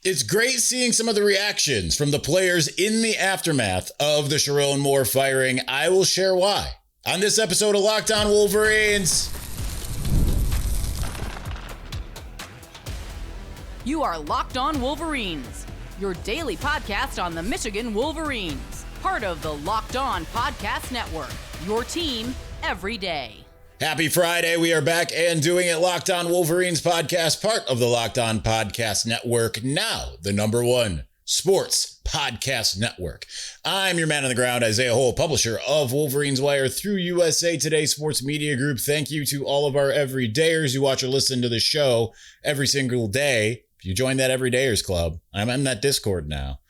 It's great seeing some of the reactions from the players in the aftermath of the Sherrone Moore firing. I will share why on this episode of Locked On Wolverines. You are Locked On Wolverines, your daily podcast on the Michigan Wolverines, part of the Locked On Podcast Network, your team every day. Happy Friday. We are back and doing it. Locked On Wolverines podcast, part of the Locked On Podcast Network, now the #1 sports podcast network. I'm your man on the ground, Isaiah Hole, publisher of Wolverines Wire through USA Today Sports Media Group. Thank you to all of our everydayers who watch or listen to the show every single day. If you join that Everydayers Club, I'm in that Discord now.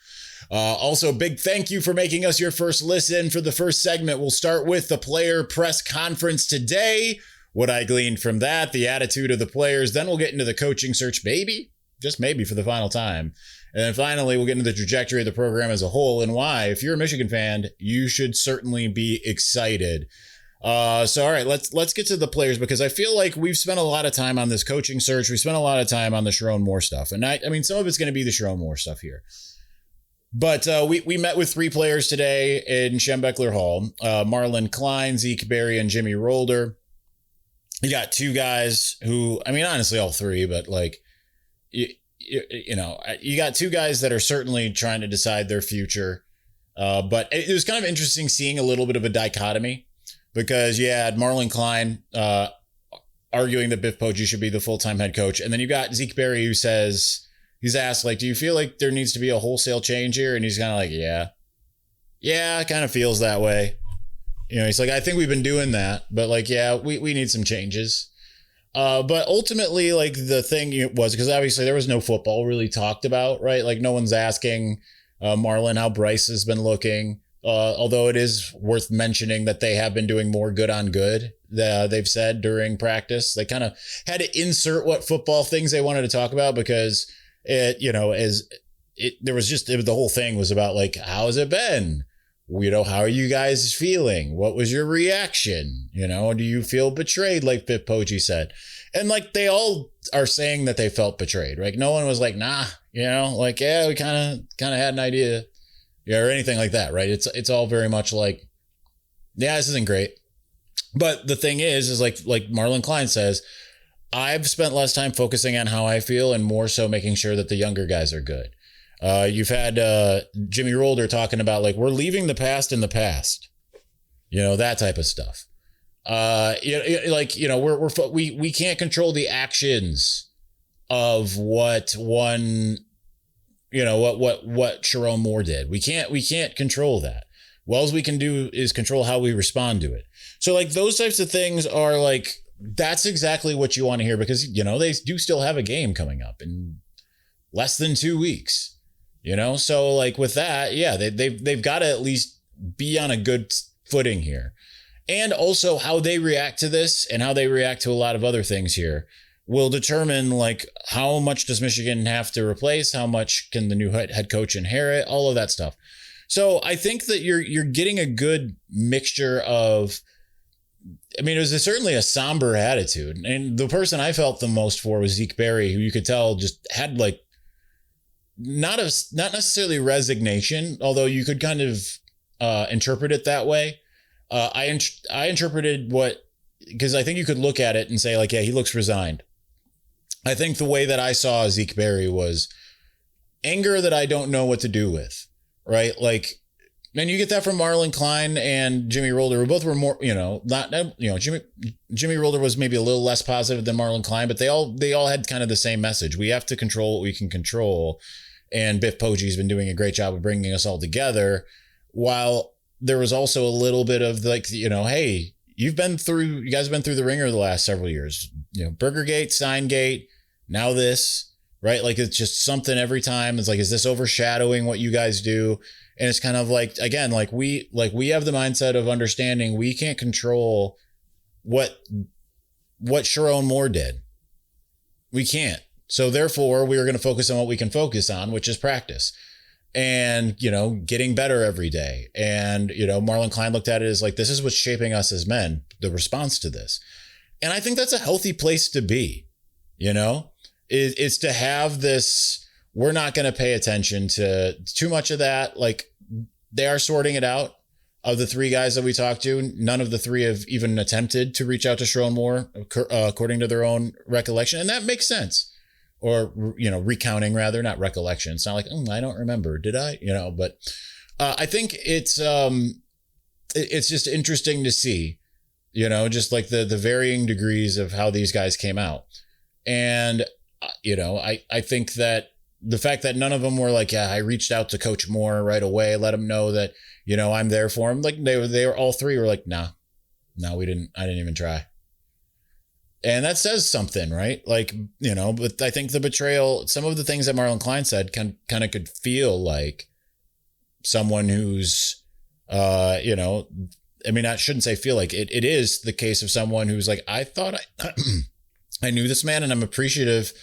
Also, big thank you for making us your first listen. For the first segment, we'll start with the player press conference today. What I gleaned from that, the attitude of the players. Then we'll get into the coaching search, maybe, just maybe for the final time. And then finally, we'll get into the trajectory of the program as a whole and why, if you're a Michigan fan, you should certainly be excited. All right, let's get to the players, because I feel like we've spent a lot of time on this coaching search. We spent a lot of time on the Sherrone Moore stuff. And I mean, some of it's going to be the Sherrone Moore stuff here. But we met with 3 players today in Schembechler Hall, Marlin Klein, Zeke Berry, and Jimmy Rolder. You got 2 guys who, I mean, honestly, all 3, but like, you know, you got 2 guys that are certainly trying to decide their future. But it was kind of interesting seeing a little bit of a dichotomy, because you had Marlin Klein arguing that Biff Poggi should be the full-time head coach. And then you got Zeke Berry, who says, he's asked, like, do you feel like there needs to be a wholesale change here? And he's kind of like, yeah, it kind of feels that way. You know, he's like, I think we've been doing that, but like, yeah, we need some changes. But ultimately, like, the thing was, because obviously there was no football really talked about, right? Like, no one's asking Marlin how Bryce has been looking. Although it is worth mentioning that they have been doing more good on good, they've said during practice. They kind of had to insert what football things they wanted to talk about, because it, you know, the whole thing was about, like, how's it been? You know, how are you guys feeling? What was your reaction? You know, do you feel betrayed, like Biff Poggi said? And like, they all are saying that they felt betrayed, right? No one was like, nah, you know, like, yeah, we kind of had an idea, yeah, or anything like that, right? It's all very much like, yeah, this isn't great. But the thing is like Marlin Klein says, I've spent less time focusing on how I feel and more so making sure that the younger guys are good. You've had Jimmy Rolder talking about, like, we're leaving the past in the past, you know, that type of stuff. We can't control the actions of what Sherrone Moore did. We can't control that. Well, all we can do is control how we respond to it. So, like, those types of things are like, that's exactly what you want to hear, because, you know, they do still have a game coming up in less than 2 weeks, you know? So, like, with that, yeah, they've got to at least be on a good footing here. And also how they react to this and how they react to a lot of other things here will determine, like, how much does Michigan have to replace? How much can the new head coach inherit? All of that stuff. So I think that you're getting a good mixture of, I mean, it was certainly a somber attitude. And the person I felt the most for was Zeke Berry, who you could tell just had, like, not necessarily resignation, although you could kind of interpret it that way. I interpreted because I think you could look at it and say, like, yeah, he looks resigned. I think the way that I saw Zeke Berry was anger that I don't know what to do with, right? Like, and you get that from Marlin Klein and Jimmy Rolder, who both were more, you know, Jimmy Rolder was maybe a little less positive than Marlin Klein, but they all had kind of the same message. We have to control what we can control. And Biff Poggi's been doing a great job of bringing us all together, while there was also a little bit of, like, you know, hey, you guys have been through the ringer the last several years, you know, Burgergate, Signgate, now this, right? Like, it's just something every time. It's like, is this overshadowing what you guys do? And it's kind of like, again, like we have the mindset of understanding we can't control what Sherrone Moore did. We can't. So therefore, we are going to focus on what we can focus on, which is practice and, you know, getting better every day. And, you know, Marlin Klein looked at it as like, this is what's shaping us as men, the response to this. And I think that's a healthy place to be, you know, is to have this we're not going to pay attention to too much of that. Like, they are sorting it out. Of the three guys that we talked to, none of the three have even attempted to reach out to Sherrone Moore, according to their own recollection. And that makes sense. Or, recounting rather, not recollection. It's not like, I don't remember. Did I? But I think it's just interesting to see, just like the varying degrees of how these guys came out. And, I think that the fact that none of them were like, I reached out to Coach Moore right away, let him know that, I'm there for him. Like they were all three were like, no, I didn't even try. And that says something, right? Like, but I think the betrayal, some of the things that Marlin Klein said kind of could feel like someone who's, I shouldn't say feel like it is the case of someone who's like, I thought I knew this man and I'm appreciative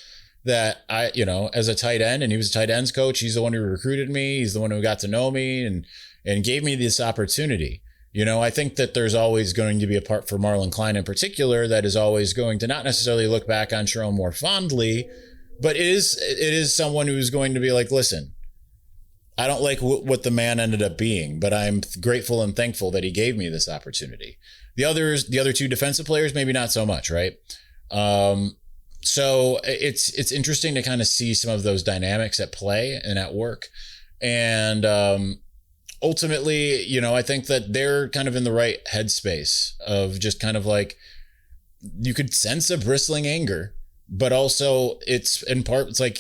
that I, as a tight end, and he was a tight ends coach. He's the one who recruited me. He's the one who got to know me and gave me this opportunity. I think that there's always going to be a part for Marlin Klein in particular that is always going to not necessarily look back on Sherrone more fondly, but it is someone who's going to be like, listen, I don't like what the man ended up being, but I'm grateful and thankful that he gave me this opportunity. The other two defensive players, maybe not so much, right? So it's interesting to kind of see some of those dynamics at play and at work. And ultimately, I think that they're kind of in the right headspace of just kind of like, you could sense a bristling anger, but also it's like,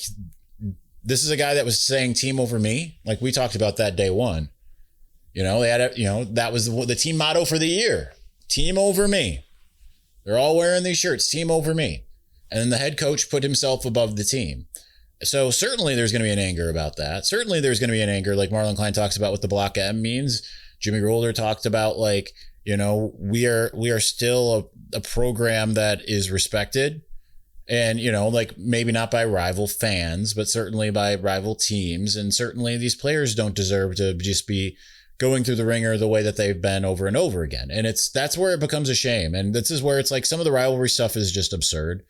this is a guy that was saying team over me. Like we talked about that day one, they had, that was the team motto for the year, team over me. They're all wearing these shirts, team over me. And then the head coach put himself above the team. So certainly there's going to be an anger about that. Certainly there's going to be an anger, like Marlin Klein talks about what the block M means. Jimmy Roller talked about like, we are still a program that is respected. And, like maybe not by rival fans, but certainly by rival teams. And certainly these players don't deserve to just be going through the ringer the way that they've been over and over again. And that's where it becomes a shame. And this is where it's like some of the rivalry stuff is just absurd.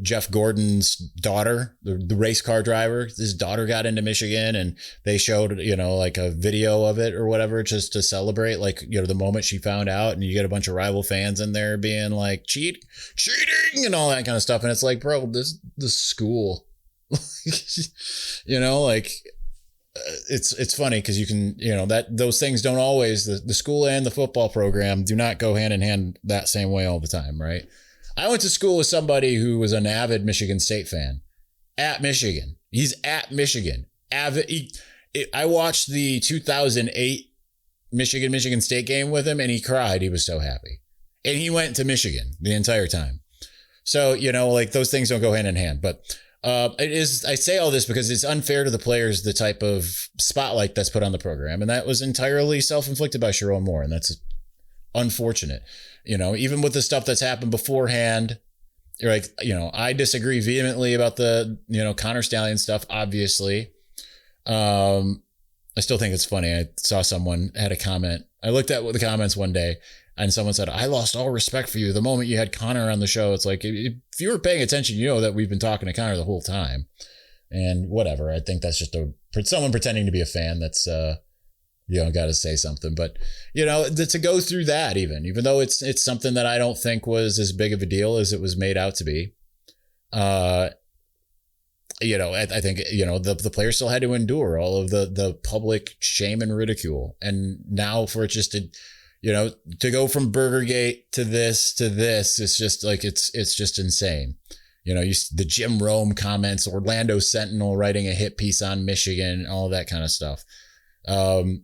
Jeff Gordon's daughter, the race car driver, his daughter got into Michigan and they showed, like a video of it or whatever, just to celebrate, like, the moment she found out, and you get a bunch of rival fans in there being like cheating and all that kind of stuff. And it's like, bro, this school, it's funny because you can, that those things don't always, the school and the football program do not go hand in hand that same way all the time. Right. I went to school with somebody who was an avid Michigan State fan at Michigan. He's at Michigan. I watched the 2008 Michigan State game with him and he cried. He was so happy. And he went to Michigan the entire time. So, like those things don't go hand in hand. But I say all this because it's unfair to the players, the type of spotlight that's put on the program. And that was entirely self-inflicted by Sherrone Moore. And that's unfortunate. Even with the stuff that's happened beforehand, you're like, I disagree vehemently about the, Connor Stallion stuff, obviously. I still think it's funny. I saw someone had a comment. I looked at the comments one day and someone said, I lost all respect for you the moment you had Connor on the show. It's like, if you were paying attention, that we've been talking to Connor the whole time and whatever. I think that's just someone pretending to be a fan. That's, got to say something, but to go through that, even though it's something that I don't think was as big of a deal as it was made out to be. I think, the players still had to endure all of the public shame and ridicule. And now for it just to go from Burgergate to this, it's just like, it's just insane. The Jim Rome comments, Orlando Sentinel writing a hit piece on Michigan, all that kind of stuff.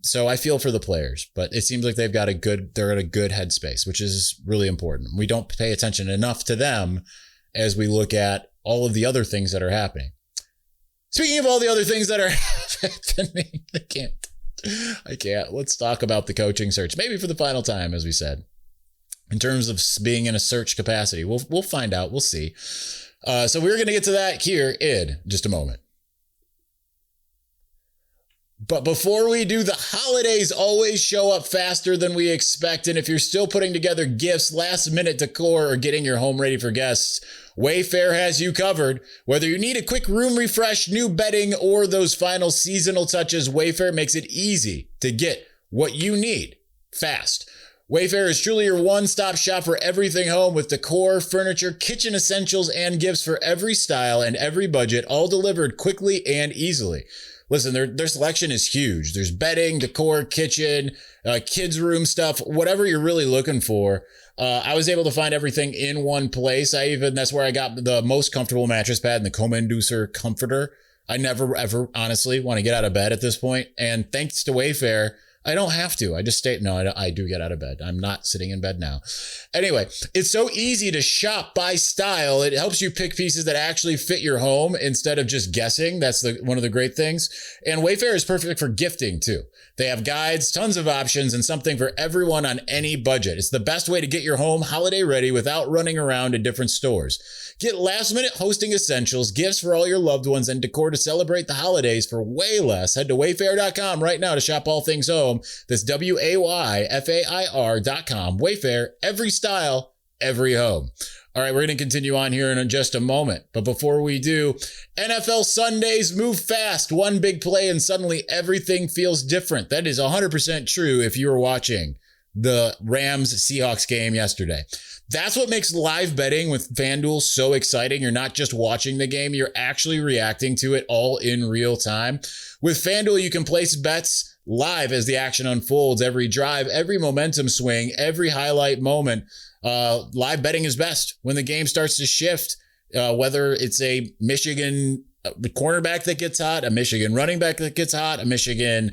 So I feel for the players, but it seems like they're at a good headspace, which is really important. We don't pay attention enough to them as we look at all of the other things that are happening. Speaking of all the other things that are happening, I can't. Let's talk about the coaching search, maybe for the final time, as we said, in terms of being in a search capacity. We'll find out. We'll see. So we're going to get to that here in just a moment. But before we do, the holidays always show up faster than we expect. And if you're still putting together gifts, last minute decor, or getting your home ready for guests, Wayfair has you covered. Whether you need a quick room refresh, new bedding, or those final seasonal touches, Wayfair makes it easy to get what you need fast. Wayfair is truly your one-stop shop for everything home, with decor, furniture, kitchen essentials, and gifts for every style and every budget, all delivered quickly and easily. Listen, their selection is huge. There's bedding, decor, kitchen, kids' room stuff, whatever you're really looking for. I was able to find everything in one place. That's where I got the most comfortable mattress pad and the coma inducer comforter. I never, ever, honestly, want to get out of bed at this point. And thanks to Wayfair, I don't have to. I just stay. No, I do get out of bed. I'm not sitting in bed now. Anyway, it's so easy to shop by style. It helps you pick pieces that actually fit your home instead of just guessing. That's one of the great things. And Wayfair is perfect for gifting too. They have guides, tons of options, and something for everyone on any budget. It's the best way to get your home holiday ready without running around to different stores. Get last-minute hosting essentials, gifts for all your loved ones, and decor to celebrate the holidays for way less. Head to wayfair.com right now to shop all things home. That's WAYFAIR.com. Wayfair, every style, every home. All right, we're going to continue on here in just a moment. But before we do, NFL Sundays move fast. One big play and suddenly everything feels different. That is 100% true if you were watching the Rams-Seahawks game yesterday. That's what makes live betting with FanDuel so exciting. You're not just watching the game, you're actually reacting to it all in real time. With FanDuel, you can place bets live as the action unfolds. Every drive, every momentum swing, every highlight moment. Live betting is best when the game starts to shift, whether it's a Michigan cornerback that gets hot, a Michigan running back that gets hot, a Michigan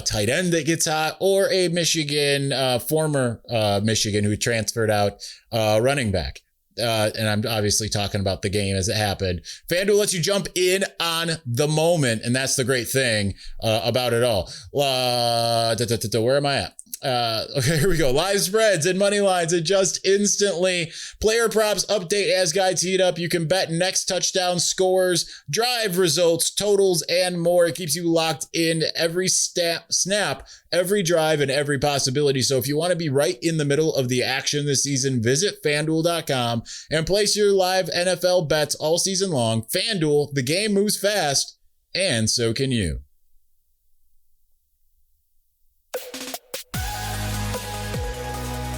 tight end that gets hot, or a Michigan former Michigan who transferred out running back. And I'm obviously talking about the game as it happened. FanDuel lets you jump in on the moment, and that's the great thing about it all. Where am I at? Okay, here we go. Live spreads and money lines adjust instantly. Player props update as guides heat up. You can bet next touchdown scores, drive results, totals, and more. It keeps you locked in every snap, every drive, and every possibility. So if you want to be right in the middle of the action this season, visit FanDuel.com and place your live NFL bets all season long. FanDuel, the game moves fast, and so can you.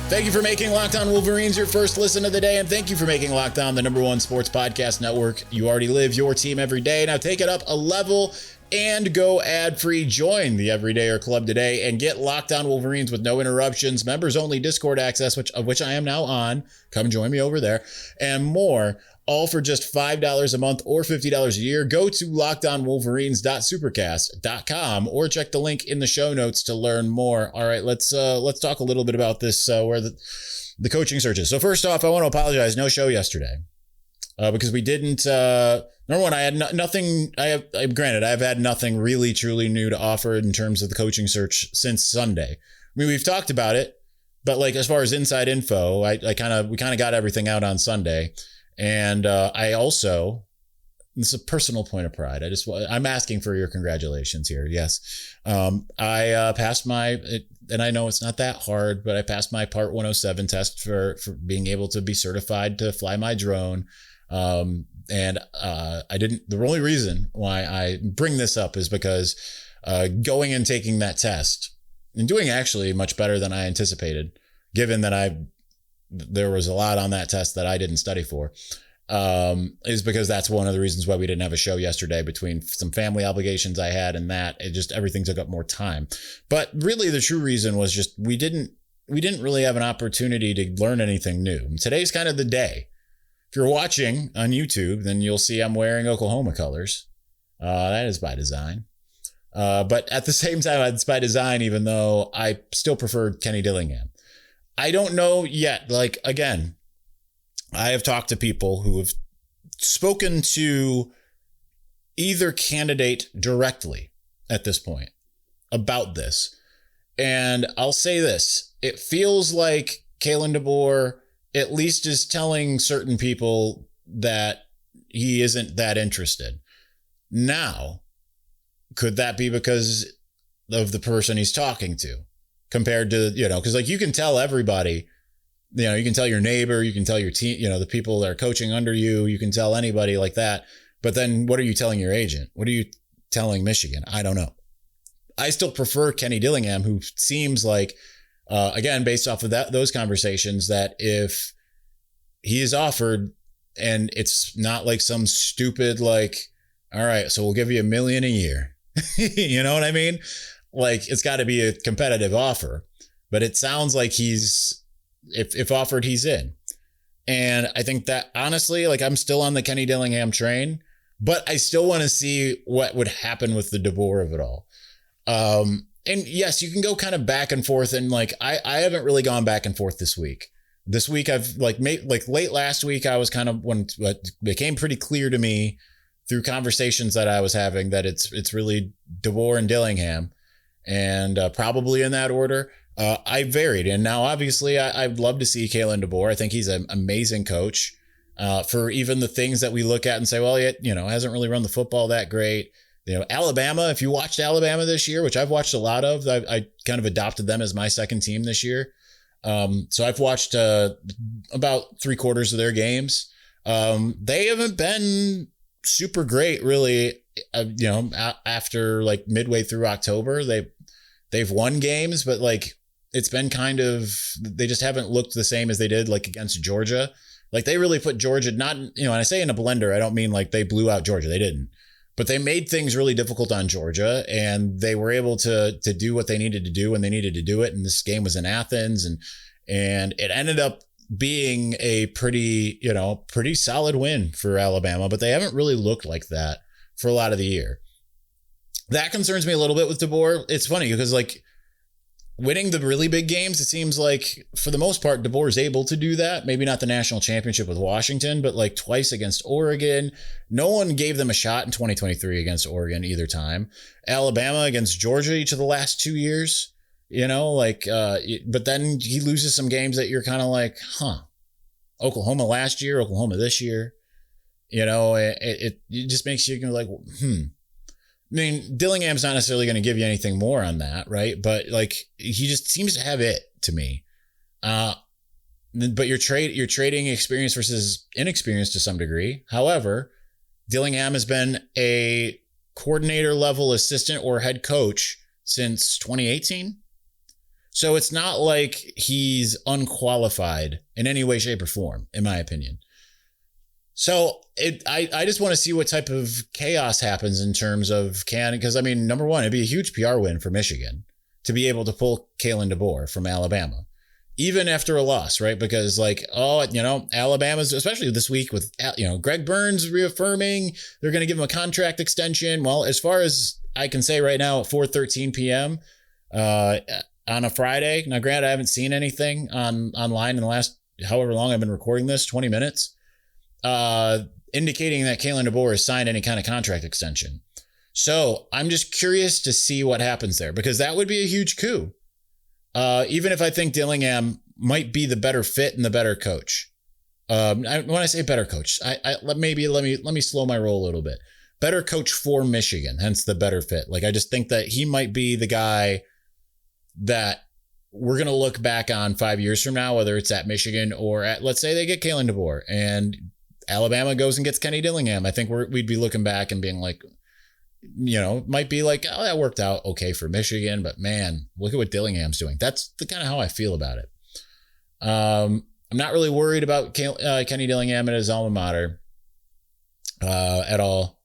Thank you for making Locked On Wolverines your first listen of the day, and thank you for making Locked On the #1 sports podcast network. You already live your team every day. Now take it up a level and go ad-free. Join the Everydayer Club today and get Locked On Wolverines with no interruptions, members-only Discord access, of which I am now on. Come join me over there, and more. All for just $5 a month or $50 a year. Go to lockedonwolverines.supercast.com or check the link in the show notes to learn more. All right, let's talk a little bit about this, where the coaching search is. So first off, I want to apologize. No show yesterday because we didn't. Number one, I had nothing. Granted, I've had nothing really truly new to offer in terms of the coaching search since Sunday. I mean, we've talked about it, but like as far as inside info, we kind of got everything out on Sunday. And I also, this is a personal point of pride. I'm asking for your congratulations here. Yes. I passed and I know it's not that hard, but I passed my Part 107 test for being able to be certified to fly my drone. The only reason why I bring this up is because going and taking that test and doing actually much better than I anticipated, given that there was a lot on that test that I didn't study for, is because that's one of the reasons why we didn't have a show yesterday, between some family obligations I had and that. Everything took up more time. But really the true reason was just we didn't really have an opportunity to learn anything new. Today's kind of the day. If you're watching on YouTube, then you'll see I'm wearing Oklahoma colors. That is by design. But at the same time, it's by design, even though I still prefer Kenny Dillingham. I don't know yet. Like, again, I have talked to people who have spoken to either candidate directly at this point about this. And I'll say this. It feels like Kalen DeBoer at least is telling certain people that he isn't that interested. Now, could that be because of the person he's talking to compared to, because like you can tell everybody, you can tell your neighbor, you can tell your team, the people that are coaching under you, you can tell anybody like that. But then what are you telling your agent? What are you telling Michigan? I don't know. I still prefer Kenny Dillingham, who seems like, again, based off of those conversations, that if he is offered and it's not like some stupid, like, all right, so we'll give you $1 million a year. You know what I mean? Like, it's got to be a competitive offer, but it sounds like if offered, he's in. And I think that honestly, like, I'm still on the Kenny Dillingham train, but I still want to see what would happen with the DeBoer of it all. And yes, you can go kind of back and forth. And like, I haven't really gone back and forth this week. This week I've late last week, I was kind of, when it became pretty clear to me through conversations that I was having that it's really DeBoer and Dillingham, and probably in that order. I varied. And now obviously I'd love to see Kalen DeBoer. I think he's an amazing coach, for even the things that we look at and say, well, hasn't really run the football that great. Alabama, if you watched Alabama this year, which I've watched a lot of, I kind of adopted them as my second team this year. So I've watched about 3/4 of their games. They haven't been super great, really. After like midway through October, they've won games, but like it's been kind of, they just haven't looked the same as they did like against Georgia. Like they really put Georgia, not, and I say in a blender, I don't mean like they blew out Georgia. They didn't. But they made things really difficult on Georgia, and they were able to do what they needed to do when they needed to do it. And this game was in Athens, and it ended up being a pretty solid win for Alabama, but they haven't really looked like that for a lot of the year. That concerns me a little bit with DeBoer. It's funny because like winning the really big games, it seems like for the most part, DeBoer is able to do that. Maybe not the national championship with Washington, but like twice against Oregon. No one gave them a shot in 2023 against Oregon either time. Alabama against Georgia each of the last 2 years, but then he loses some games that you're kind of like, Oklahoma last year, Oklahoma this year, it just makes you go like, I mean, Dillingham's not necessarily going to give you anything more on that, right? But like, he just seems to have it to me. But you're trading experience versus inexperience to some degree. However, Dillingham has been a coordinator level assistant or head coach since 2018. So it's not like he's unqualified in any way, shape, or form, in my opinion. So I just want to see what type of chaos happens in terms of because I mean, number one, it'd be a huge PR win for Michigan to be able to pull Kalen DeBoer from Alabama, even after a loss, right? Because like, Alabama's, especially this week with, Greg Burns reaffirming they're going to give him a contract extension. Well, as far as I can say right now at 4:13 p.m. On a Friday, now granted, I haven't seen anything online in the last however long I've been recording this, 20 minutes. Indicating that Kalen DeBoer has signed any kind of contract extension. So I'm just curious to see what happens there, because that would be a huge coup. Even if I think Dillingham might be the better fit and the better coach. When I say better coach, let me slow my roll a little bit. Better coach for Michigan, hence the better fit. Like, I just think that he might be the guy that we're going to look back on 5 years from now, whether it's at Michigan or let's say they get Kalen DeBoer and Alabama goes and gets Kenny Dillingham. I think we'd be looking back and being like, might be like, oh, that worked out okay for Michigan, but man, look at what Dillingham's doing. That's the kind of how I feel about it. I'm not really worried about Kenny Dillingham and his alma mater at all.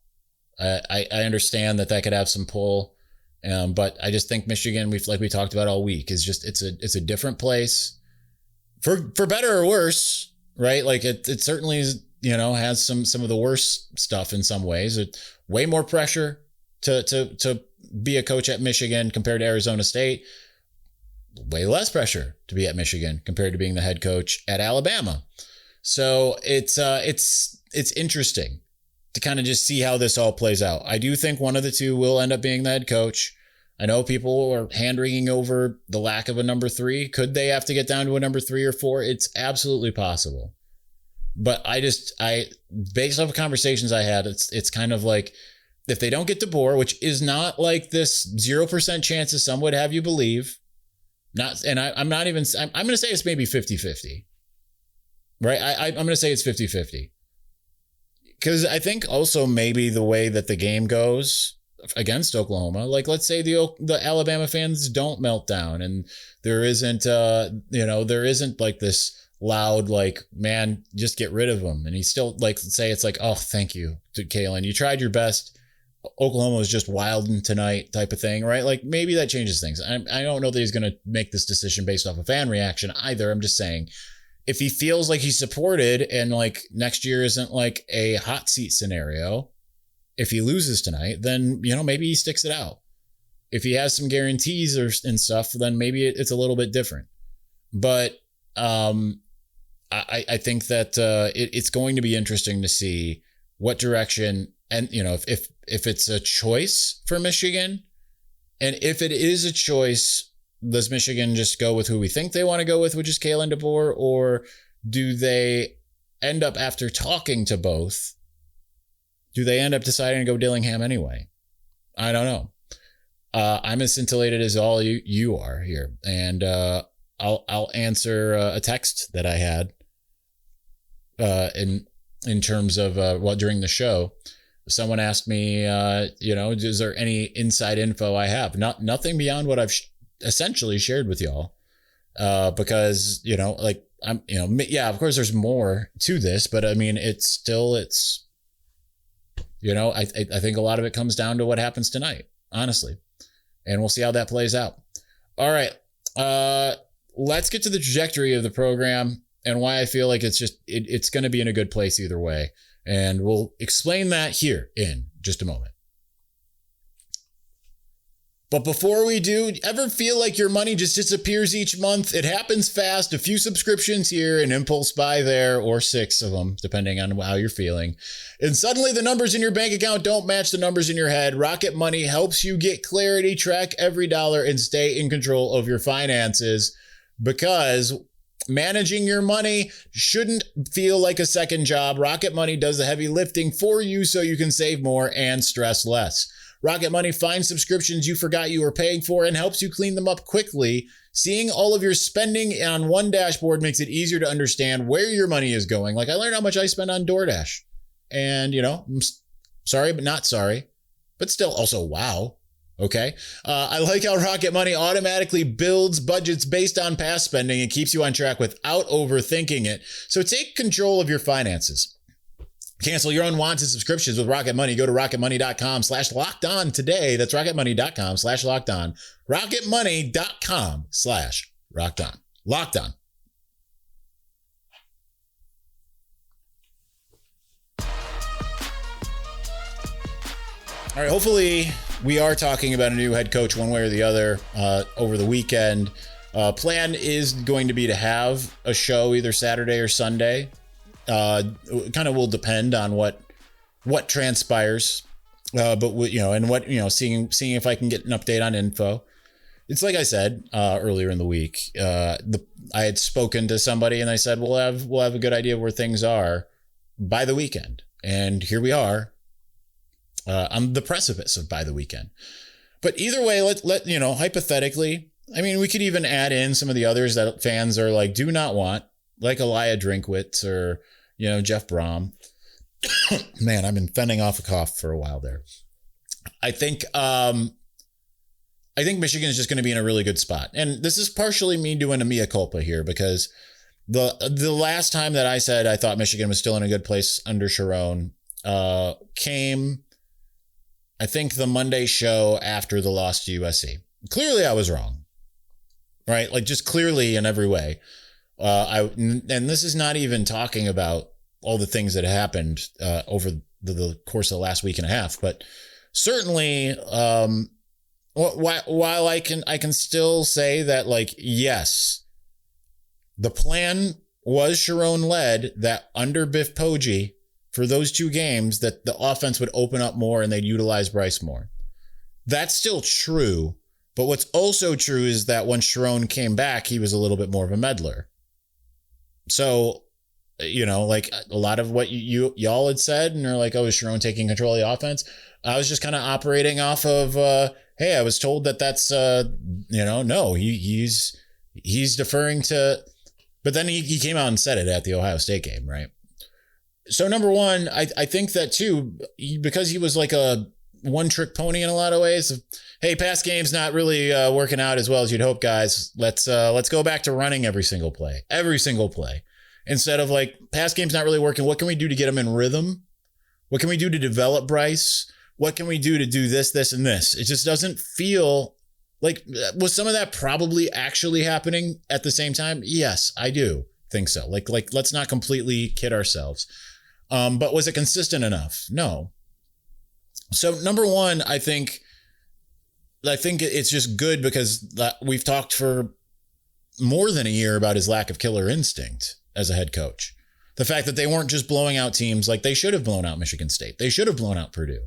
I understand that could have some pull, but I just think Michigan, we talked about all week, is just it's a different place for better or worse, right? Like it certainly is. Has some of the worst stuff in some ways. It's way more pressure to be a coach at Michigan compared to Arizona State. Way less pressure to be at Michigan compared to being the head coach at Alabama. So it's interesting to kind of just see how this all plays out. I do think one of the two will end up being the head coach. I know people are hand-wringing over the lack of a number 3. Could they have to get down to a number 3 or 4? It's absolutely possible. But I based off of conversations I had, it's kind of like if they don't get DeBoer, which is not like this 0% chance as some would have you believe, I'm going to say it's maybe 50-50, right? I'm going to say it's 50-50. Because I think also maybe the way that the game goes against Oklahoma, like let's say the Alabama fans don't melt down and there isn't, there isn't like this loud, like, man, just get rid of him. And he still like say it's like, oh, thank you to Kalen. You tried your best. Oklahoma was just wilding tonight type of thing, right? Like maybe that changes things. I don't know that he's going to make this decision based off a fan reaction either. I'm just saying if he feels like he's supported and like next year isn't like a hot seat scenario, if he loses tonight, then, maybe he sticks it out. If he has some guarantees and stuff, then maybe it's a little bit different. But I think that it's going to be interesting to see what direction, and if it's a choice for Michigan, and if it is a choice, does Michigan just go with who we think they want to go with, which is Kalen DeBoer, or do they end up, after talking to both, do they end up deciding to go Dillingham anyway? I don't know. I'm as scintillated as all you are here, and I'll answer a text that I had in terms of during the show. Someone asked me, is there any inside info I have? Nothing beyond what I've essentially shared with y'all, because of course there's more to this, but I mean I think a lot of it comes down to what happens tonight, honestly, and we'll see how that plays out. All right, let's get to the trajectory of the program and why I feel like it's going to be in a good place either way. And we'll explain that here in just a moment. But before we do, ever feel like your money just disappears each month? It happens fast. A few subscriptions here, an impulse buy there, or 6 of them, depending on how you're feeling. And suddenly the numbers in your bank account don't match the numbers in your head. Rocket Money helps you get clarity, track every dollar, and stay in control of your finances, because managing your money shouldn't feel like a second job. Rocket Money does the heavy lifting for you so you can save more and stress less. Rocket Money finds subscriptions you forgot you were paying for and helps you clean them up quickly. Seeing all of your spending on one dashboard makes it easier to understand where your money is going. Like, I learned how much I spend on DoorDash. And, I'm sorry, but not sorry. But still also, wow. Okay. I like how Rocket Money automatically builds budgets based on past spending and keeps you on track without overthinking it. So take control of your finances. Cancel your unwanted subscriptions with Rocket Money. Go to rocketmoney.com/lockedon today. That's rocketmoney.com/lockedon. rocketmoney.com/lockedon. Locked on. All right. Hopefully we are talking about a new head coach one way or the other over the weekend. Plan is going to be to have a show either Saturday or Sunday. It kind of will depend on what transpires, but seeing if I can get an update on info. It's like I said earlier in the week. I had spoken to somebody and I said we'll have a good idea of where things are by the weekend, and here we are on the precipice of by the weekend. But either way, let hypothetically, I mean, we could even add in some of the others that fans are like do not want, like Elijah Drinkwitz or Jeff Brom. Man, I've been fending off a cough for a while there. I think Michigan is just going to be in a really good spot. And this is partially me doing a mea culpa here, because the last time that I said I thought Michigan was still in a good place under Sherrone came, I think, the Monday show after the loss to USC. Clearly I was wrong, right? Like, just clearly in every way. And this is not even talking about all the things that happened over the course of the last week and a half, but certainly while I can still say that, like, yes, the plan was Sherrone led, that under Biff Poggi for those 2 games that the offense would open up more and they'd utilize Bryce more. That's still true. But what's also true is that when Sherrone came back, he was a little bit more of a meddler. So like a lot of what y'all had said, and they're like, oh, is Sherrone taking control of the offense? I was just kind of operating off of, hey, I was told that's, no, he's deferring to, but then he came out and said it at the Ohio State game, right? So number one, I think that too, because he was like a one-trick pony in a lot of ways. Hey, pass game's not really working out as well as you'd hope, guys. Let's go back to running every single play. Instead of like, pass game's not really working. What can we do to get him in rhythm? What can we do to develop Bryce? What can we do to do this, and this? It just doesn't feel like, was some of that probably actually happening at the same time? Yes, I do think so. Like let's not completely kid ourselves. But was it consistent enough? No. So number one, I think it's just good because we've talked for more than a year about his lack of killer instinct as a head coach. The fact that they weren't just blowing out teams like they should have blown out Michigan State. They should have blown out Purdue.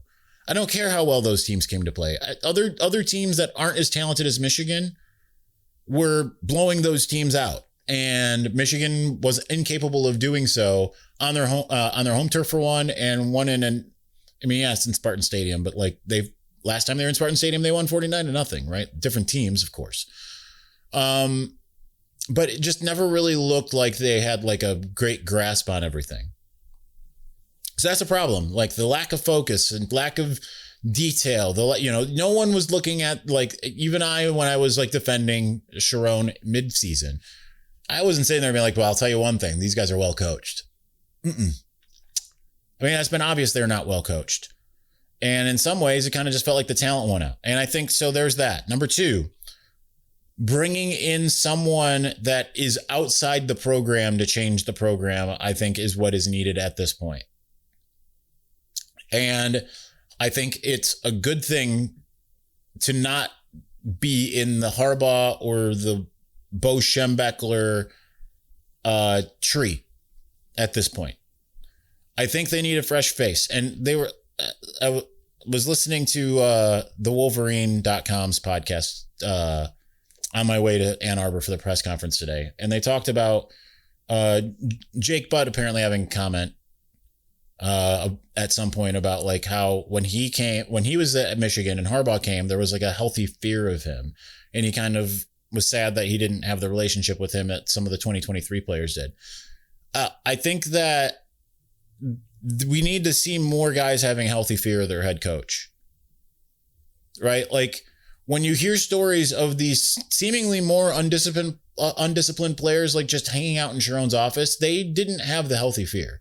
I don't care how well those teams came to play. Other teams that aren't as talented as Michigan were blowing those teams out, and Michigan was incapable of doing so on their home turf for one, and one in Spartan Stadium, but like last time they were in Spartan Stadium, they won 49-0, right? Different teams, of course. But it just never really looked like they had like a great grasp on everything. So that's a problem. Like the lack of focus and lack of detail. No one was looking at, like, even when I was like defending Sherrone mid-season, I wasn't sitting there being like, well, I'll tell you one thing. These guys are well coached. I mean, it's been obvious they're not well coached. And in some ways, it kind of just felt like the talent went out. And I think so there's that. Number two, bringing in someone that is outside the program to change the program, I think is what is needed at this point. And I think it's a good thing to not be in the Harbaugh or the Schembechler tree at this point. I think they need a fresh face. And I was listening to the Wolverine.com's podcast on my way to Ann Arbor for the press conference today. And they talked about Jake Butt apparently having a comment at some point about like how when he was at Michigan and Harbaugh came, there was like a healthy fear of him. And he kind of was sad that he didn't have the relationship with him that some of the 2023 players did. I think that we need to see more guys having healthy fear of their head coach, right? Like when you hear stories of these seemingly more undisciplined players, like just hanging out in Sherrone's office, they didn't have the healthy fear.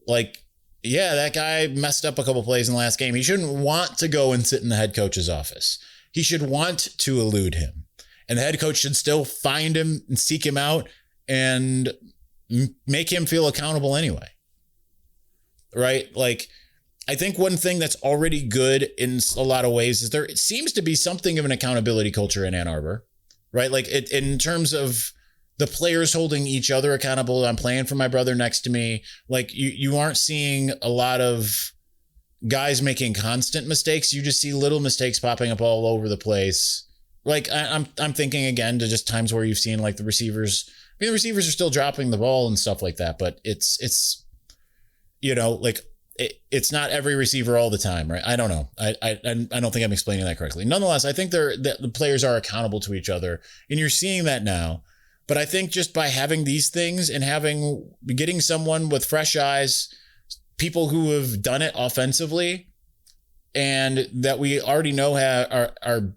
Like, yeah, that guy messed up a couple plays in the last game. He shouldn't want to go and sit in the head coach's office. He should want to elude him. And the head coach should still find him and seek him out and make him feel accountable anyway. Right? Like, I think one thing that's already good in a lot of ways is there seems to be something of an accountability culture in Ann Arbor, right? Like in terms of the players holding each other accountable. I'm playing for my brother next to me. Like you aren't seeing a lot of guys making constant mistakes. You just see little mistakes popping up all over the place. Like I'm thinking again to just times where you've seen like the receivers. I mean, the receivers are still dropping the ball and stuff like that, but it's like it's not every receiver all the time, right? I don't know. I don't think I'm explaining that correctly. Nonetheless, I think the players are accountable to each other, and you're seeing that now. But I think just by having these things and getting someone with fresh eyes, people who have done it offensively, and that we already know are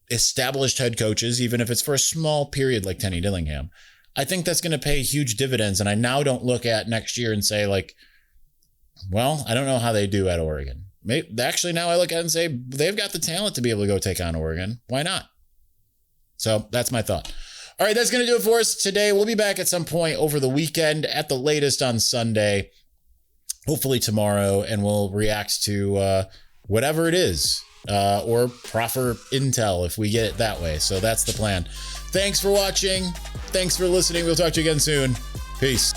established head coaches, even if it's for a small period like Tenny Dillingham, I think that's going to pay huge dividends. And I now don't look at next year and say like, well, I don't know how they do at Oregon. Actually, now I look at it and say they've got the talent to be able to go take on Oregon. Why not? So that's my thought. All right, that's going to do it for us today. We'll be back at some point over the weekend, at the latest on Sunday, hopefully tomorrow, and we'll react to whatever it is or proffer intel if we get it that way. So that's the plan. Thanks for watching. Thanks for listening. We'll talk to you again soon. Peace.